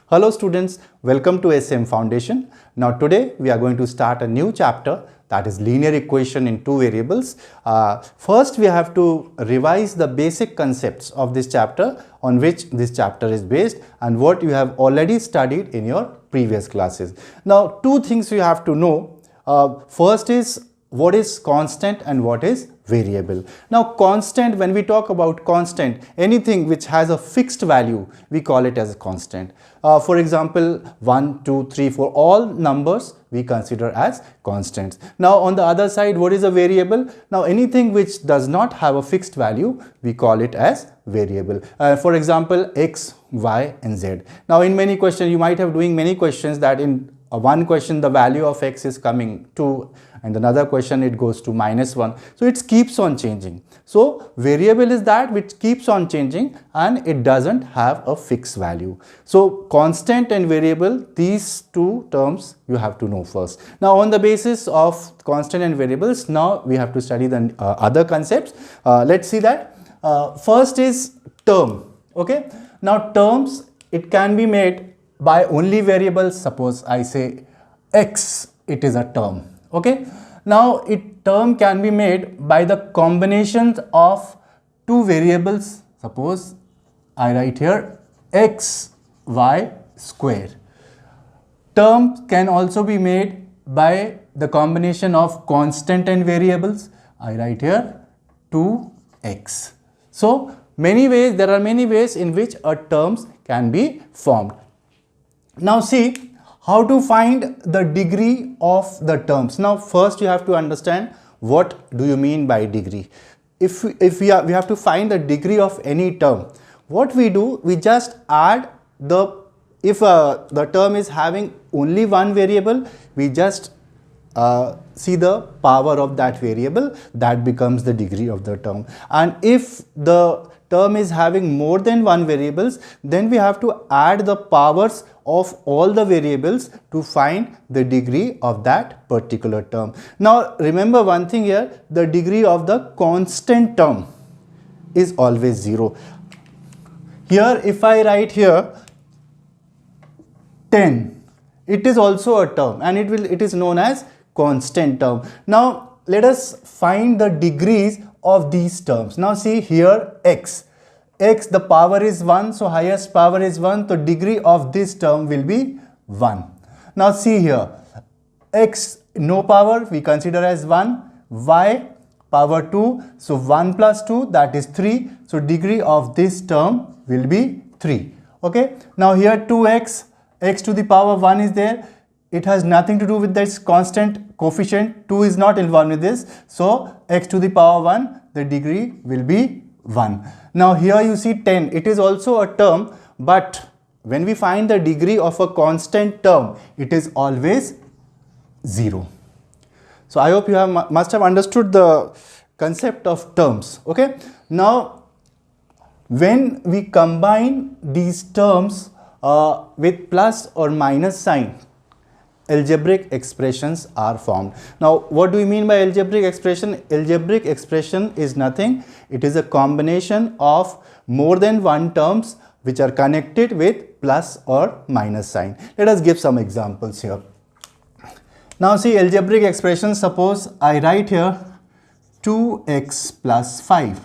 Hello students, welcome to SM Foundation. Now today we are going to start a new chapter, that is linear equation in two variables. First we have to revise the basic concepts of this chapter on which this chapter is based and what you have already studied in your previous classes. Now two things you have to know. First is what is constant and what is variable. Now constant, when we talk about constant, anything which has a fixed value, we call it as a constant. For example, 1, 2, 3, 4, all numbers we consider as constants. Now on the other side, what is a variable? Now anything which does not have a fixed value, we call it as variable. For example, x, y and z. Now in many questions, you might have doing many questions that in one question the value of x is coming 2 and another question it goes to -1. So it keeps on changing. So variable is that which keeps on changing and it doesn't have a fixed value. So constant and variable, these two terms you have to know first. Now on the basis of constant and variables, now we have to study the other concepts. Let's see that. First is term. Okay. Now terms, it can be made by only variables. Suppose I say x, it is a term. Okay. Now term can be made by the combinations of two variables. Suppose I write here x, y square. Term can also be made by the combination of constant and variables. I write here 2x. So many ways, there are many ways in which a terms can be formed. Now see how to find the degree of the terms. Now first you have to understand what do you mean by degree. If we have to find the degree of any term, what we do, we just add if the term is having only one variable, we just see the power of that variable, that becomes the degree of the term. And if the term is having more than one variables, then we have to add the powers of all the variables to find the degree of that particular term. Now remember one thing here, the degree of the constant term is always 0. Here if I write here 10, it is also a term and it is known as constant term. Now let us find the degrees of these terms. Now see here x, the power is 1, so highest power is 1, so degree of this term will be 1. Now see here, x no power we consider as 1, y power 2, so 1 plus 2, that is 3, so degree of this term will be 3. Okay. Now here 2x, x to the power 1 is there, it has nothing to do with this constant coefficient, 2 is not involved with this, so x to the power 1, the degree will be 1. Now here you see 10, it is also a term, but when we find the degree of a constant term, it is always 0. So I hope you must have understood the concept of terms. Okay. Now when we combine these terms with plus or minus sign, algebraic expressions are formed. Now what do we mean by algebraic expression? Algebraic expression is nothing, it is a combination of more than one terms which are connected with plus or minus sign. Let us give some examples here. Now see algebraic expression, suppose I write here 2x plus 5.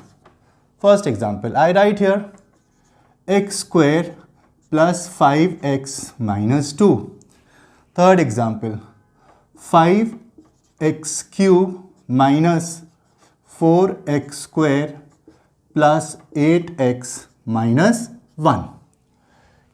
First example, I write here x square plus 5x minus 2. Third example, 5x cube minus 4x square plus 8x minus 1.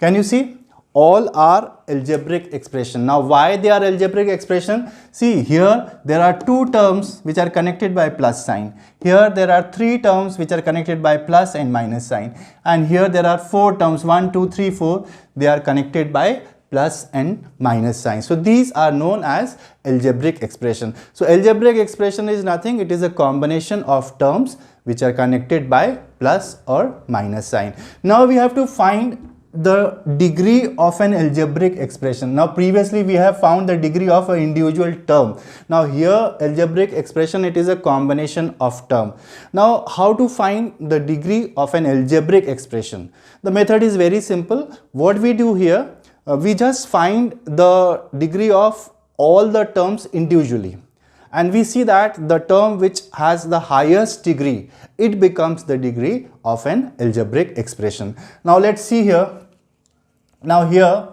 Can you see? All are algebraic expression. Now why they are algebraic expression? See here there are two terms which are connected by plus sign. Here there are three terms which are connected by plus and minus sign. And here there are four terms, 1, 2, 3, 4, they are connected by plus and minus sign. So these are known as algebraic expression. So algebraic expression is nothing, it is a combination of terms which are connected by plus or minus sign. Now we have to find the degree of an algebraic expression. Now previously we have found the degree of an individual term. Now here algebraic expression, it is a combination of term. Now how to find the degree of an algebraic expression? The method is very simple. What we do here, we just find the degree of all the terms individually, and we see that the term which has the highest degree, it becomes the degree of an algebraic expression. Now let's see here. Now here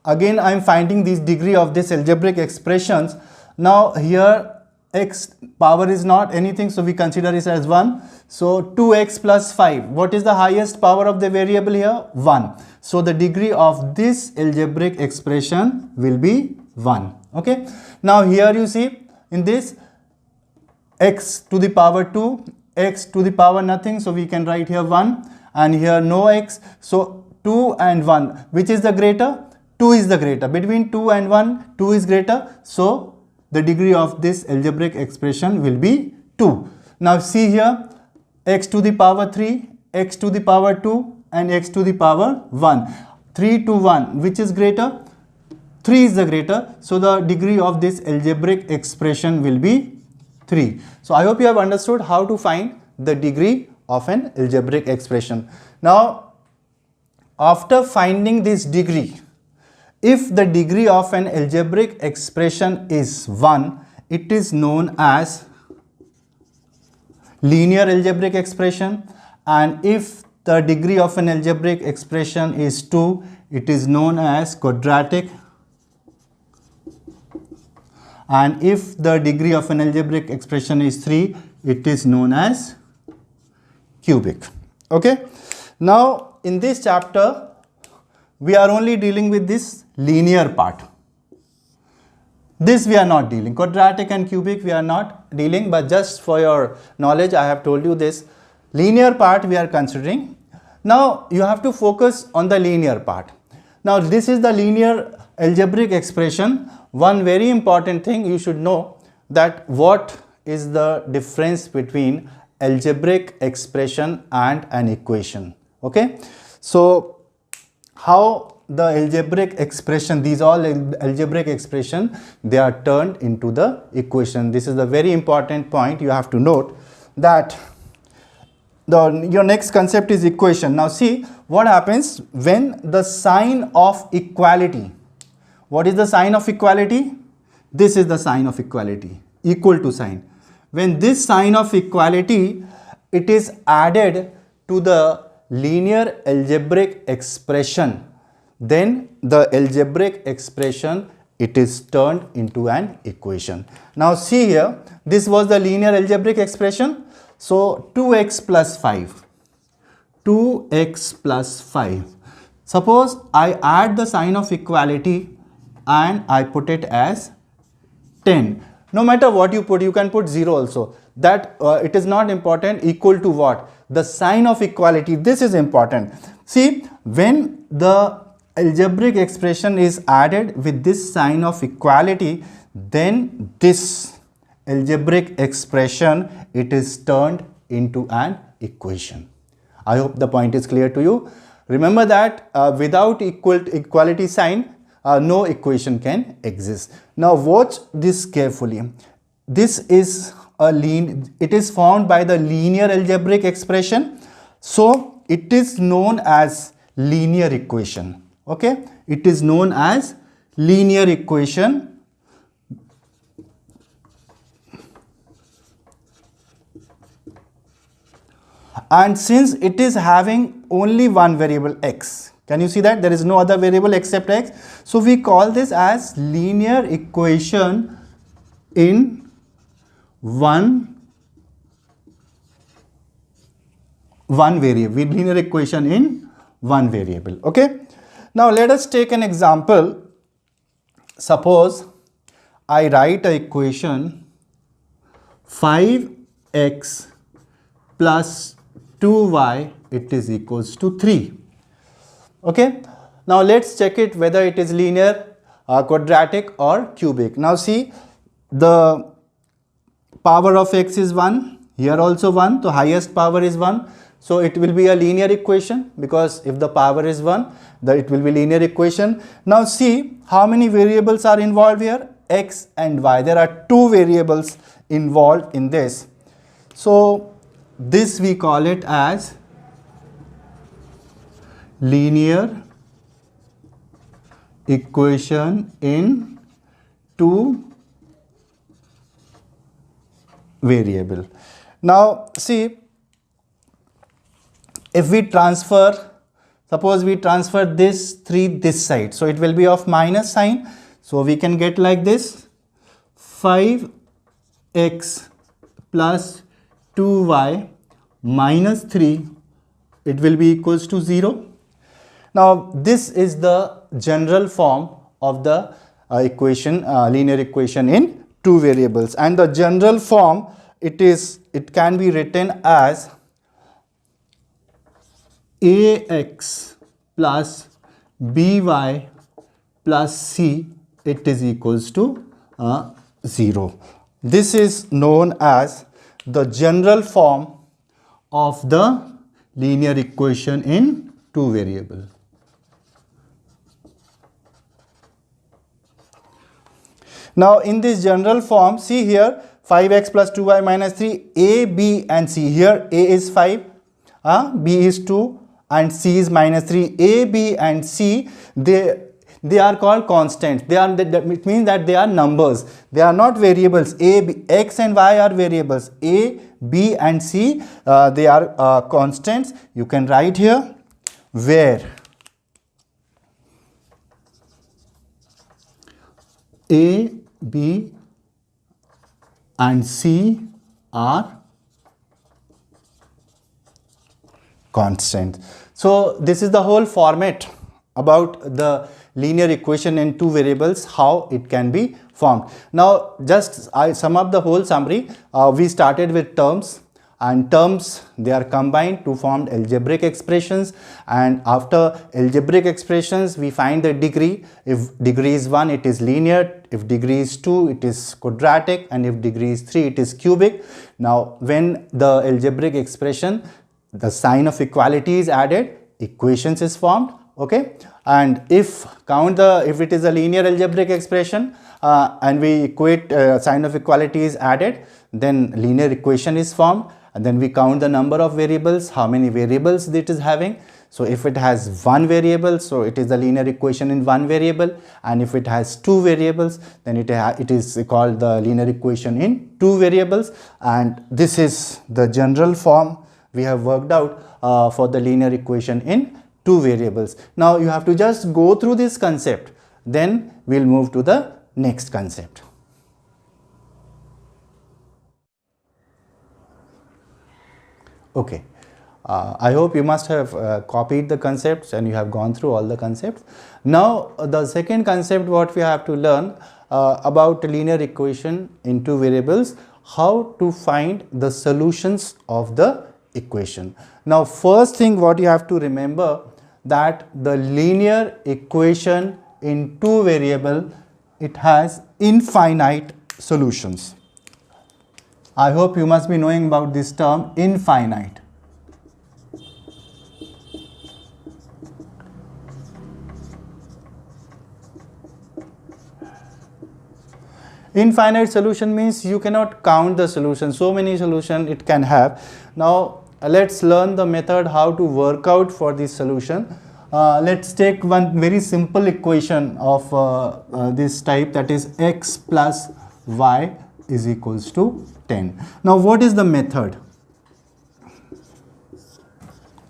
again I am finding this degree of this algebraic expressions. Now here x power is not anything, so we consider this as 1. So 2x plus 5, what is the highest power of the variable here? 1. So the degree of this algebraic expression will be 1. Okay. Now here you see, in this x to the power 2, x to the power nothing, so we can write here 1, and here no x. So 2 and 1, which is the greater? 2 is the greater. Between 2 and 1, 2 is greater. So the degree of this algebraic expression will be 2. Now see here, x to the power 3, x to the power 2 and x to the power 1. 3 to 1, which is greater? 3 is the greater. So the degree of this algebraic expression will be 3. So I hope you have understood how to find the degree of an algebraic expression. Now after finding this degree, if the degree of an algebraic expression is 1, it is known as linear algebraic expression, and if the degree of an algebraic expression is 2, it is known as quadratic, and if the degree of an algebraic expression is 3, it is known as cubic. Okay. Now in this chapter we are only dealing with this linear part. This we are not dealing. Quadratic and cubic we are not dealing, but just for your knowledge I have told you this. Linear part we are considering. Now you have to focus on the linear part. Now this is the linear algebraic expression. One very important thing you should know, that what is the difference between algebraic expression and an equation. Okay. So how the algebraic expression, these all algebraic expression, they are turned into the equation. This is the very important point you have to note, that your next concept is equation. Now see what happens when the sign of equality. What is the sign of equality? This is the sign of equality, equal to sign. When this sign of equality, it is added to the linear algebraic expression, then the algebraic expression, it is turned into an equation. Now see here, this was the linear algebraic expression. So 2x plus 5, 2x plus 5. Suppose I add the sign of equality and I put it as 10. No matter what you put, you can put 0 also. That it is not important. Equal to what? The sign of equality. This is important. See, when the algebraic expression is added with this sign of equality, then this algebraic expression, it is turned into an equation. I hope the point is clear to you. Remember that without equality sign, no equation can exist. Now watch this carefully. This is it is formed by the linear algebraic expression. So it is known as linear equation. Okay, it is known as linear equation. And since it is having only one variable x, can you see that there is no other variable except x? So we call this as linear equation in one variable. Linear equation in one variable. Okay. Now let us take an example. Suppose I write an equation 5x plus 2y, it is equals to 3. Okay. Now let's check it whether it is linear, quadratic or cubic. Now see, the power of x is 1, here also 1, so highest power is 1. So it will be a linear equation, because if the power is 1, then it will be linear equation. Now see how many variables are involved here, x and y. There are two variables involved in this. So this we call it as linear equation in two variable. Now see, if we transfer, suppose we transfer this 3 this side, so it will be of minus sign. So we can get like this, 5x plus 2y minus 3, it will be equals to 0. Now this is the general form of the equation, linear equation in two variables, and the general form, it can be written as ax plus by plus c, it is equals to 0. This is known as the general form of the linear equation in two variable. Now in this general form, see here, 5x plus 2y minus 3, a, b and c. Here a is 5, b is 2 and c is minus 3. A, b and c, they are called constants. It means that they are numbers. They are not variables. A, b, x and y are variables. A, b and c, they are constants. You can write here, where A, B and C are constant. So this is the whole format about the linear equation in two variables, how it can be formed. Now just I sum up the whole summary. We started with terms, and terms, they are combined to form algebraic expressions, and after algebraic expressions we find the degree. If degree is 1, it is linear. If degree is 2, it is quadratic, and if degree is 3, it is cubic. Now when the algebraic expression, the sign of equality is added, equations is formed. Okay, and if it is a linear algebraic expression and we equate, sign of equality is added, then linear equation is formed. And then we count the number of variables, how many variables it is having. So if it has one variable, so it is a linear equation in one variable, and if it has two variables, then it is called the linear equation in two variables. And this is the general form we have worked out for the linear equation in two variables. Now you have to just go through this concept, then we'll move to the next concept. Okay, I hope you must have copied the concepts and you have gone through all the concepts. Now the second concept what we have to learn about linear equation in two variables, how to find the solutions of the equation. Now first thing what you have to remember, that the linear equation in two variable, it has infinite solutions. I hope you must be knowing about this term, infinite. Infinite solution means you cannot count the solution, so many solutions it can have. Now let's learn the method how to work out for this solution. Let's take one very simple equation of this type, that is x plus y is equals to 10. Now what is the method?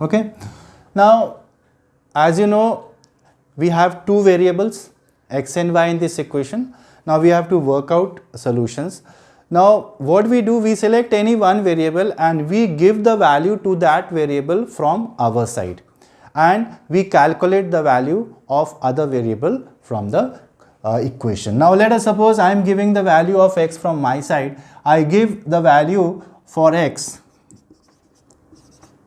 Okay, now as you know, we have two variables x and y in this equation. Now we have to work out solutions. Now what we do, we select any one variable and we give the value to that variable from our side, and we calculate the value of other variable from the equation. Now let us suppose I am giving the value of x from my side. I give the value for x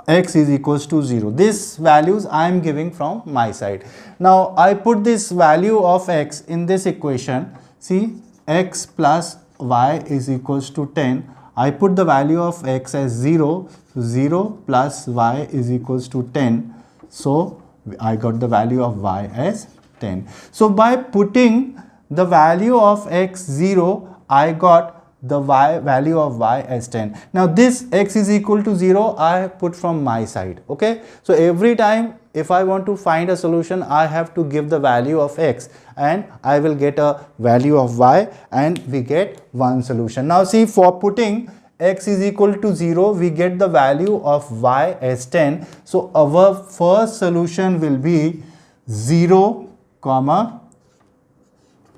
is equals to 0. This values I am giving from my side. Now I put this value of x in this equation. See, x plus y is equals to 10. I put the value of x as 0, so 0 plus y is equals to 10. So I got the value of y as 10. So by putting the value of x 0, I got the value of y as 10. Now this x is equal to 0 I have put from my side. Okay, so every time if I want to find a solution, I have to give the value of x and I will get a value of y, and we get one solution. Now see, for putting x is equal to 0, we get the value of y as 10. So our first solution will be 0 comma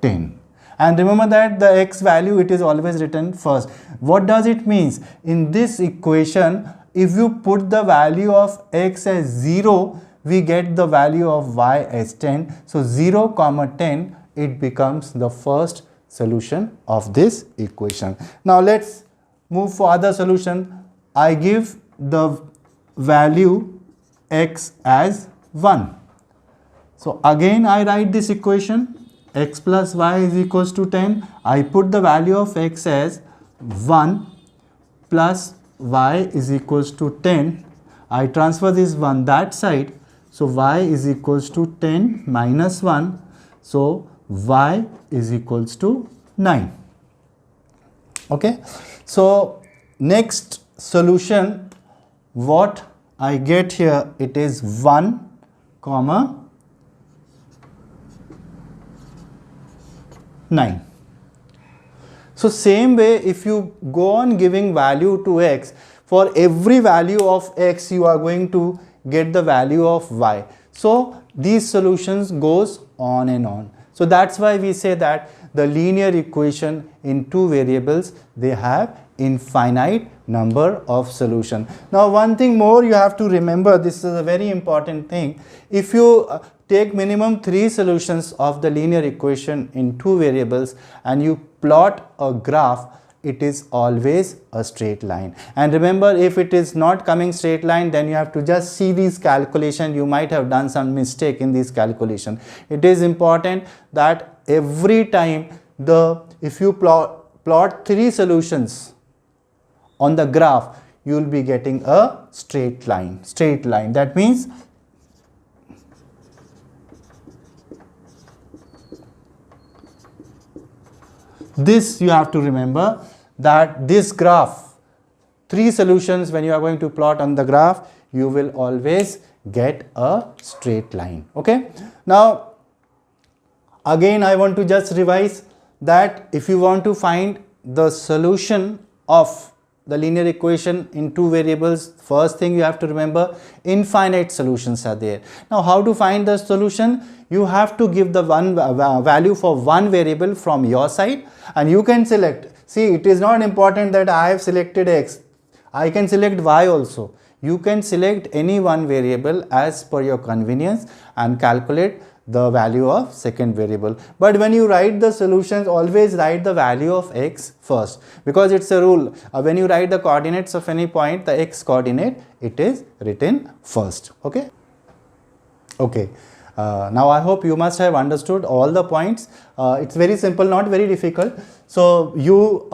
10. And remember that the x value, it is always written first. What does it means? In this equation, if you put the value of x as 0, we get the value of y as 10. So 0 comma 10, it becomes the first solution of this equation. Now let's move for other solution. I give the value x as 1. So again I write this equation, x plus y is equals to 10. I put the value of x as 1 plus y is equals to 10. I transfer this 1 that side. So y is equals to 10 minus 1. So y is equals to 9. Okay. So next solution, what I get here, it is 1 comma 9. So same way, if you go on giving value to x, for every value of x you are going to get the value of y. So these solutions goes on and on. So that's why we say that the linear equation in two variables, they have infinite number of solution. Now one thing more you have to remember, this is a very important thing. If you take minimum 3 solutions of the linear equation in two variables and you plot a graph, it is always a straight line. And remember, if it is not coming straight line, then you have to just see these calculation. You might have done some mistake in this calculation. It is important that every time if you plot 3 solutions on the graph, you will be getting a straight line. That means this you have to remember, that this graph, 3 solutions, when you are going to plot on the graph, you will always get a straight line. Okay. Now again I want to just revise that if you want to find the solution of the linear equation in two variables, first thing you have to remember, infinite solutions are there. Now how to find the solution? You have to give the one value for one variable from your side, and you can select. See, it is not important that I have selected x. I can select y also. You can select any one variable as per your convenience and calculate the value of second variable. But when you write the solutions, always write the value of x first, because it's a rule. When you write the coordinates of any point, the x coordinate, it is written first. Okay. Okay. Now I hope you must have understood all the points. It's very simple, not very difficult. So you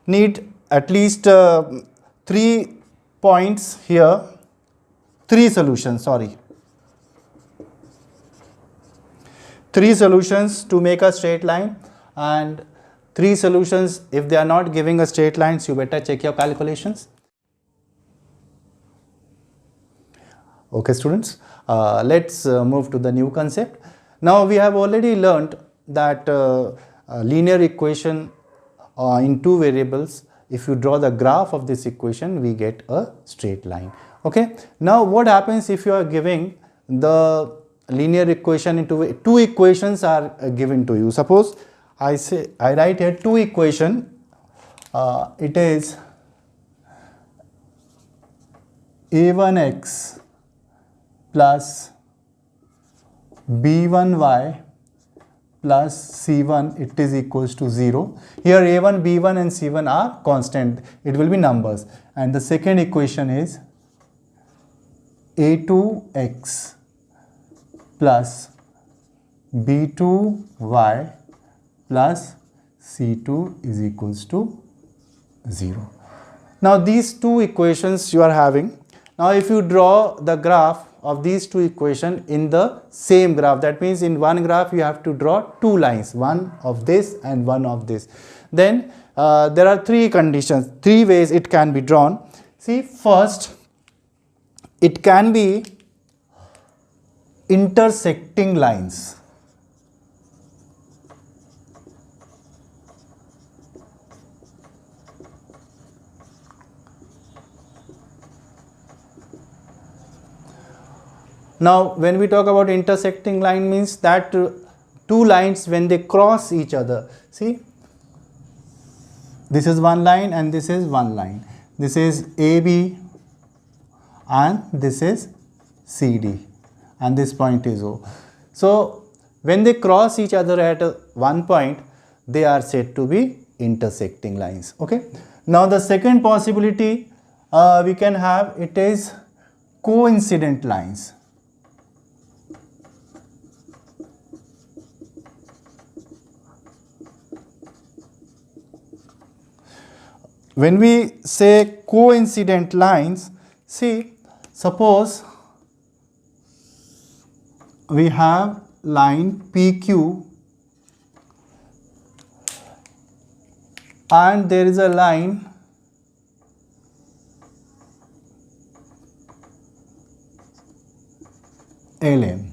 need at least 3 points here, 3 solutions, sorry. 3 solutions to make a straight line, and 3 solutions, if they are not giving a straight lines, you better check your calculations. Okay students, let's move to the new concept. Now we have already learnt that linear equation in two variables, if you draw the graph of this equation, we get a straight line. Okay. Now what happens if you are giving the linear equation into two equations are given to you? Suppose I write here 2 equation. It is a1x plus b1y plus c1, it is equals to 0. Here a1, b1 and c1 are constant, it will be numbers. And the second equation is a2x plus b2y plus c2 is equals to 0. Now these two equations you are having. Now if you draw the graph of these two equations in the same graph, that means in one graph you have to draw two lines, one of this and one of this. Then there are three conditions, three ways it can be drawn. See, first, it can be intersecting lines. Now when we talk about intersecting line, means that two lines when they cross each other, see, this is one line and this is one line, this is AB and this is CD and this point is O. So when they cross each other at one point, they are said to be intersecting lines. Okay. Now the second possibility we can have, it is coincident lines. When we say coincident lines, see, suppose we have line PQ and there is a line LM.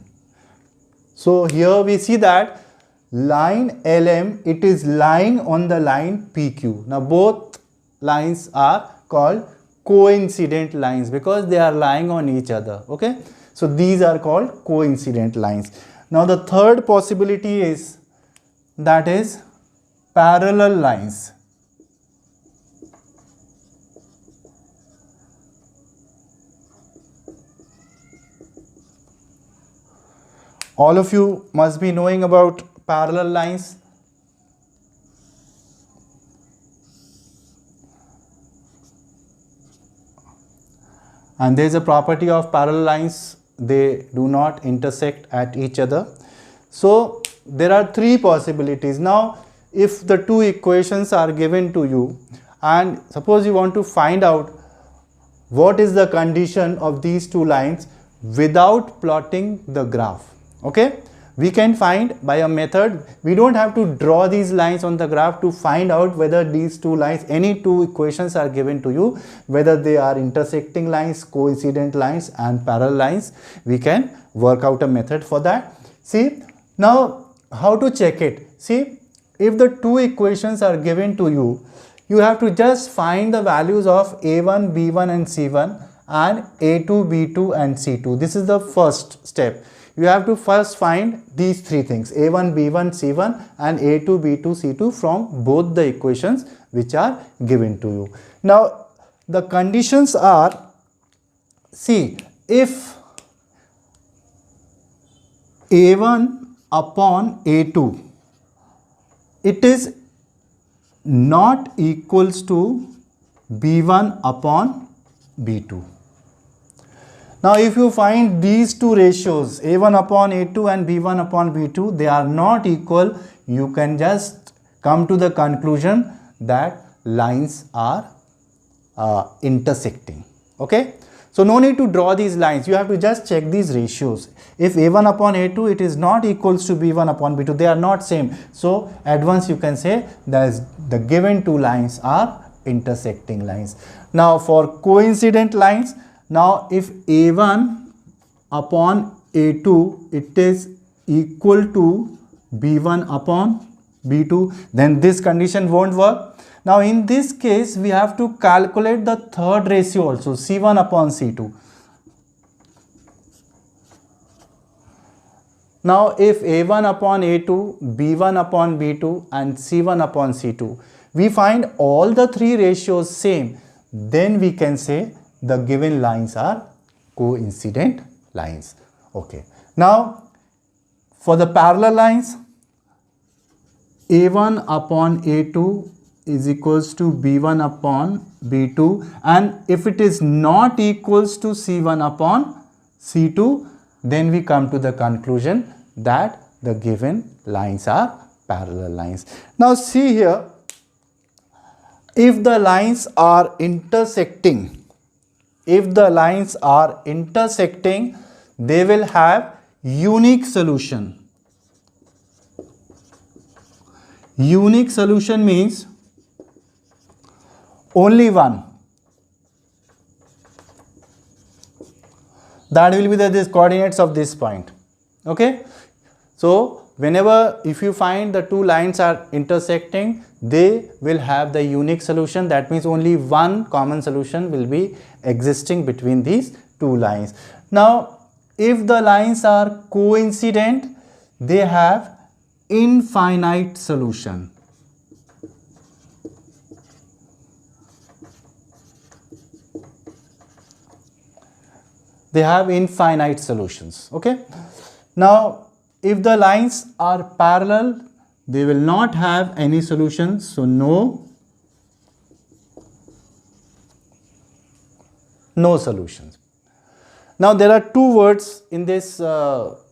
So here we see that line LM, it is lying on the line PQ. Now both lines are called coincident lines because they are lying on each other. Okay, so these are called coincident lines. Now the third possibility is, that is parallel lines. All of you must be knowing about parallel lines. And there is a property of parallel lines, they do not intersect at each other. So there are three possibilities. Now if the two equations are given to you and suppose you want to find out what is the condition of these two lines without plotting the graph, okay, we can find by a method. We don't have to draw these lines on the graph to find out whether these two lines, any two equations are given to you, whether they are intersecting lines, coincident lines and parallel lines. We can work out a method for that. See, now how to check it? See, if the two equations are given to you, you have to just find the values of A1, B1 and C1 and A2, B2 and C2. This is the first step. You have to first find these three things, A1, B1, C1 and A2, B2, C2 from both the equations which are given to you. Now the conditions are, see, if A1 upon A2, it is not equals to B1 upon B2. Now if you find these two ratios, A1 upon A2 and B1 upon B2, they are not equal, you can just come to the conclusion that lines are intersecting. Okay, so no need to draw these lines, you have to just check these ratios. If A1 upon A2, it is not equals to B1 upon B2, they are not same. So at once you can say that the given two lines are intersecting lines. Now for coincident lines, now if A1 upon A2, it is equal to B1 upon B2, then this condition won't work. Now in this case, we have to calculate the third ratio also, C1 upon C2. Now if A1 upon A2, B1 upon B2 and C1 upon C2, we find all the three ratios same, then we can say the given lines are coincident lines. Okay. Now for the parallel lines, A1 upon A2 is equals to B1 upon B2, and if it is not equals to C1 upon C2, then we come to the conclusion that the given lines are parallel lines. Now see here, if the lines are intersecting, they will have unique solution. Unique solution means only one. That will be the coordinates of this point. Okay. So whenever if you find the two lines are intersecting, they will have the unique solution. That means only one common solution will be existing between these two lines. Now if the lines are coincident, they have infinite solution. They have infinite solutions. Okay. Now if the lines are parallel, they will not have any solutions. So no solutions. Now there are two words in this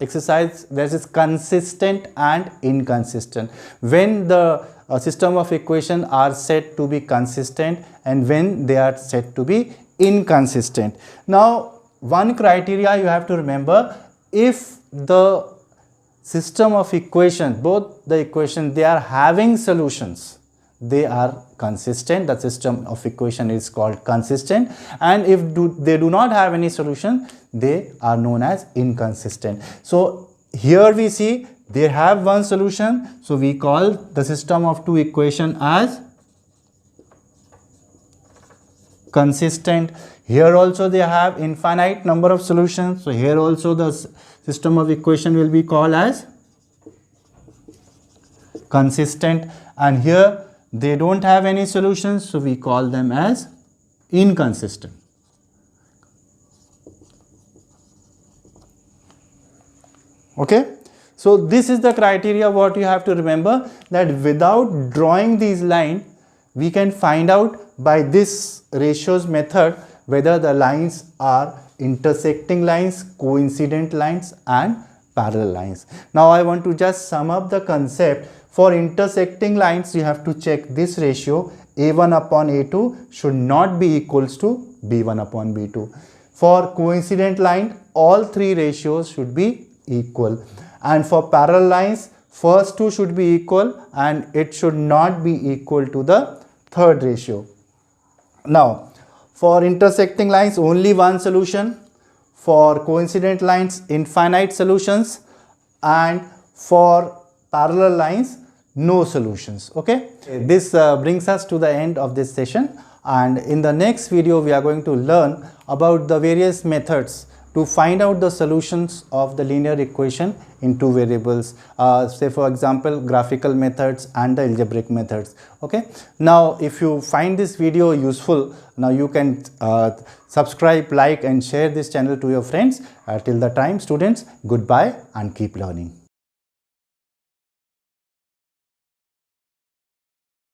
exercise. There is consistent and inconsistent. When the system of equation are said to be consistent and when they are said to be inconsistent. Now one criteria you have to remember, if the system of equation, both the equation, they are having solutions, they are consistent, the system of equation is called consistent, and if they do not have any solution, they are known as inconsistent. So here we see they have one solution, so we call the system of two equation as consistent. Here also they have infinite number of solutions, so here also the system of equation will be called as consistent, and here they don't have any solutions, so we call them as inconsistent. Okay, so this is the criteria what you have to remember, that without drawing these lines we can find out by this ratios method whether the lines are intersecting lines, coincident lines and parallel lines. Now I want to just sum up the concept. For intersecting lines you have to check this ratio, A1 upon A2 should not be equals to B1 upon B2. For coincident line all three ratios should be equal, and for parallel lines first two should be equal and it should not be equal to the third ratio. Now for intersecting lines only one solution, for coincident lines infinite solutions, and for parallel lines no solutions. Okay, this brings us to the end of this session, and in the next video we are going to learn about the various methods to find out the solutions of the linear equation in two variables, say for example graphical methods and the algebraic methods. Okay, now if you find this video useful, now you can subscribe, like and share this channel to your friends. Till the time, students, goodbye and keep learning.